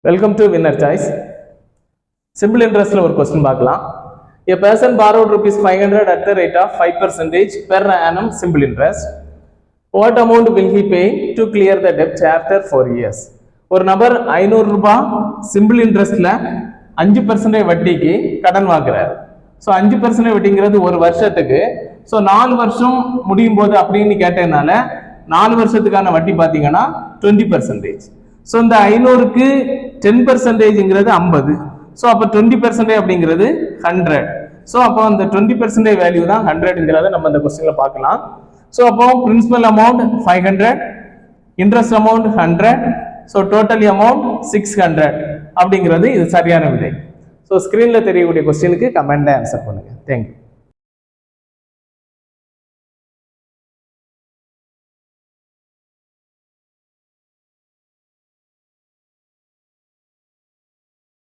Welcome to Winner Choice. Simple interest ஒரு question பார்க்கலாம். A person borrowed rupees 500 at the rate of 5% per annum simple interest. What amount will he pay to clear the debt after 4 years? ஒரு நபர் 500 ரூபாய் simple interestல 5% வட்டிக்கு கடன் வாங்குறாரு. So 5% வட்டிங்கிறது ஒரு வருஷத்துக்கு. ஸோ 4 வருஷம் முடியும் போது அப்படின்னு கேட்டதுனால 4 வருஷத்துக்கான வட்டி பார்த்தீங்கன்னா 20%. ஸோ இந்த 500க்கு 10%ங்கிறது 50. ஸோ அப்போ 20% அப்படிங்கிறது 100. ஸோ அப்போ அந்த 20% வேல்யூ தான் 100ங்கிறத நம்ம இந்த கொஸ்டின்ல பார்க்கலாம். ஸோ அப்போ principal amount 500, interest amount 100, so totally amount 600 அப்படிங்கிறது இது சரியான விடை. ஸோ ஸ்கிரீன்ல தெரியக்கூடிய கொஸ்டினுக்கு கமெண்ட்ல ஆன்சர் பண்ணுங்க. தேங்க்யூ.